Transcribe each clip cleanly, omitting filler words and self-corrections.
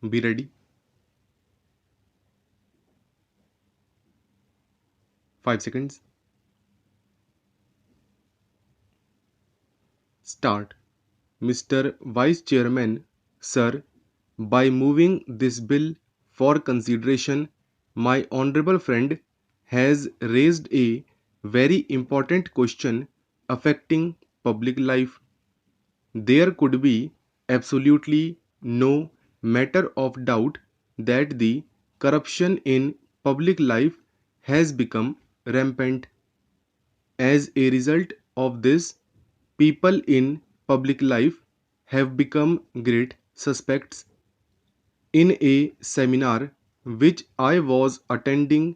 Be ready. 5 seconds. Start. Mr. Vice Chairman, sir, by moving this bill for consideration, my honorable friend has raised a very important question affecting public life. There could be absolutely no matter of doubt that the corruption in public life has become rampant. As a result of this, people in public life have become great suspects. In a seminar which I was attending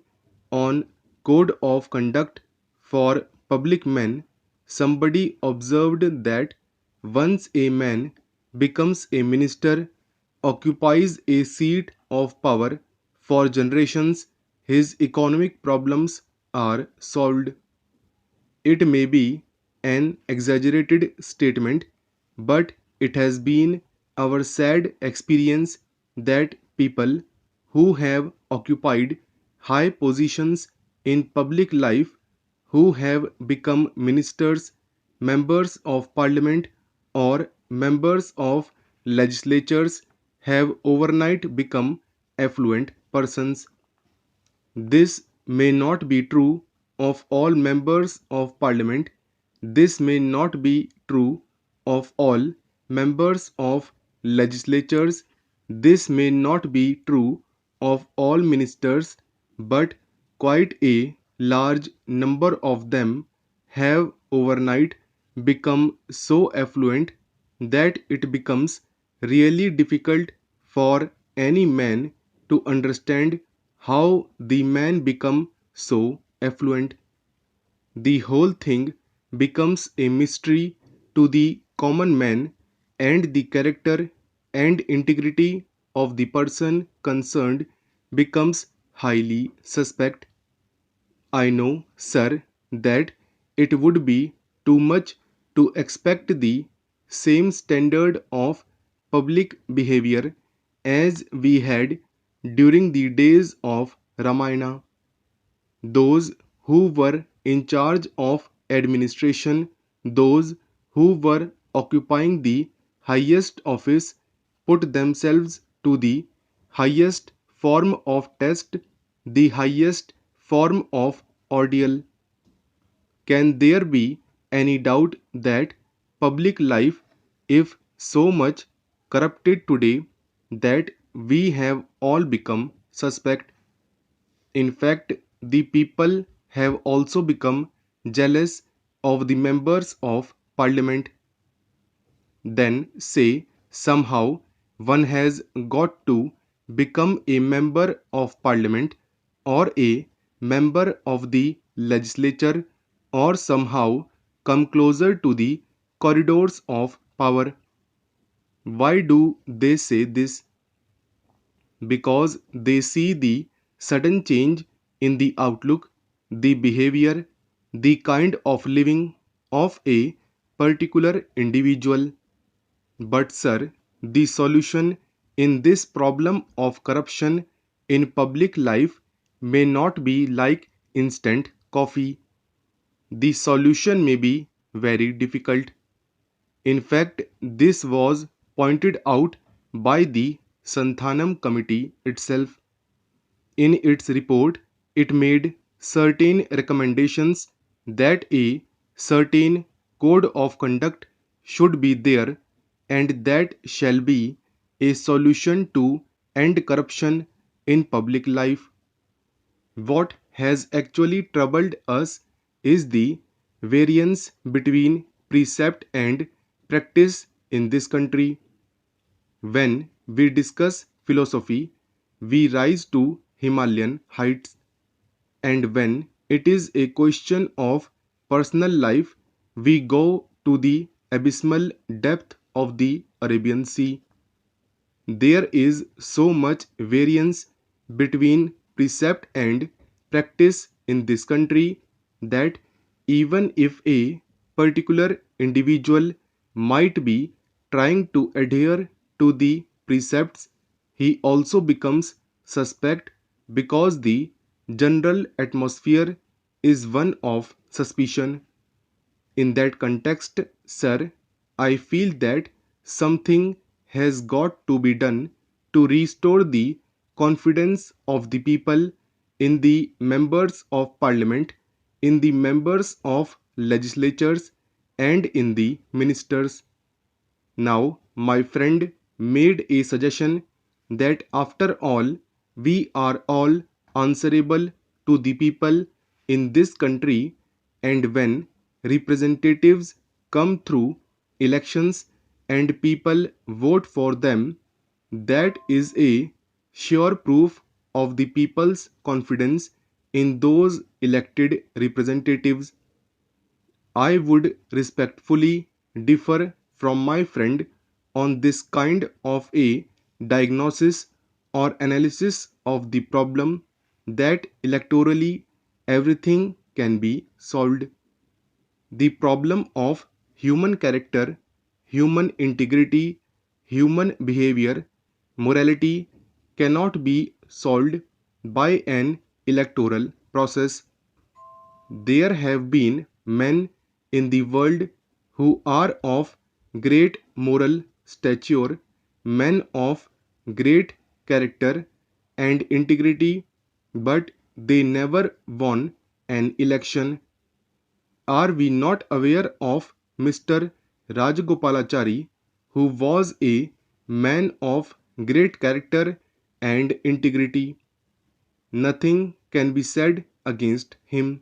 on code of conduct for public men, somebody observed that once a man becomes a minister, occupies a seat of power for generations, his economic problems are solved. It may be an exaggerated statement, but it has been our sad experience that people who have occupied high positions in public life, who have become ministers, members of parliament, or members of legislatures, have overnight become affluent persons. This may not be true of all members of parliament. This may not be true of all members of legislatures. This may not be true of all ministers, but quite a large number of them have overnight become so affluent that it becomes really difficult for any man to understand how the man become so affluent. The whole thing becomes a mystery to the common man, and the character and integrity of the person concerned becomes highly suspect. I know, sir, that it would be too much to expect the same standard of public behavior as we had during the days of Ramayana. Those who were in charge of administration, those who were occupying the highest office, put themselves to the highest form of test, the highest form of ordeal. Can there be any doubt that public life is so much corrupted today that we have all become suspect? In fact, the people have also become jealous of the members of parliament. Then, say, somehow one has got to become a member of parliament or a member of the legislature or somehow come closer to the corridors of power. Why do they say this? Because they see the sudden change in the outlook, the behavior, the kind of living of a particular individual. But, sir, the solution in this problem of corruption in public life may not be like instant coffee. The solution may be very difficult. In fact, this was pointed out by the Santhanam committee itself. In its report, it made certain recommendations that a certain code of conduct should be there, and that shall be a solution to end corruption in public life. What has actually troubled us is the variance between precept and practice in this country. When we discuss philosophy, we rise to Himalayan heights, and when it is a question of personal life, we go to the abysmal depth of the Arabian Sea. There is so much variance between precept and practice in this country that even if a particular individual might be trying to adhere to the precepts, he also becomes suspect because the general atmosphere is one of suspicion. In that context, sir, I feel that something has got to be done to restore the confidence of the people in the members of parliament, in the members of legislatures, and in the ministers. Now, my friend made a suggestion that after all, we are all answerable to the people in this country, and when representatives come through elections and people vote for them, that is a sure proof of the people's confidence in those elected representatives. I would respectfully differ from my friend on this kind of a diagnosis or analysis of the problem that electorally everything can be solved. The problem of human character, human integrity, human behavior, morality cannot be solved by an electoral process. There have been men in the world who are of great moral stature, men of great character and integrity, but they never won an election. Are we not aware of Mr. Rajagopalachari, who was a man of great character and integrity? Nothing can be said against him.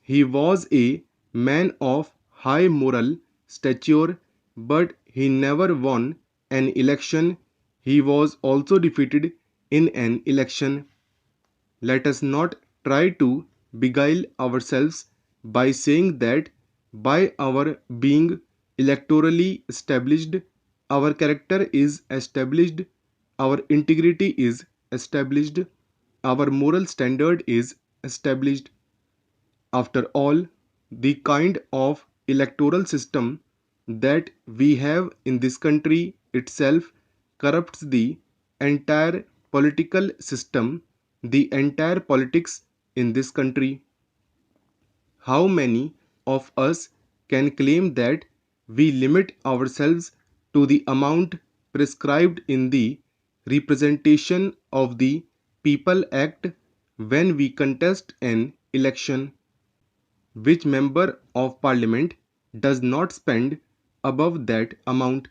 He was a man of high moral stature, but he never won an election. He was also defeated in an election. Let us not try to beguile ourselves by saying that by our being electorally established, our character is established, our integrity is established, our moral standard is established. After all, the kind of electoral system that we have in this country itself corrupts the entire political system, the entire politics in this country. How many of us can claim that we limit ourselves to the amount prescribed in the Representation of the People Act when we contest an election? Which member of parliament does not spend above that amount?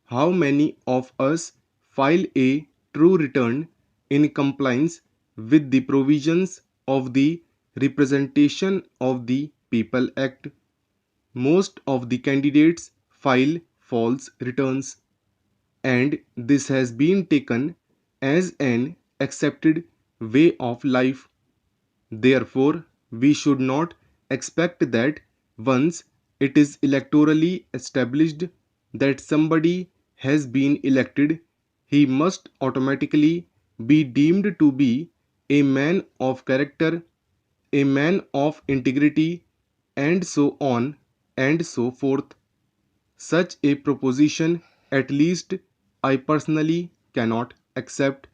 How many of us file a true return in compliance with the provisions of the Representation of the People Act? Most of the candidates file false returns, and this has been taken as an accepted way of life. Therefore, we should not expect that once it is electorally established that somebody has been elected, he must automatically be deemed to be a man of character, a man of integrity, and so on and so forth. Such a proposition, at least I personally cannot accept.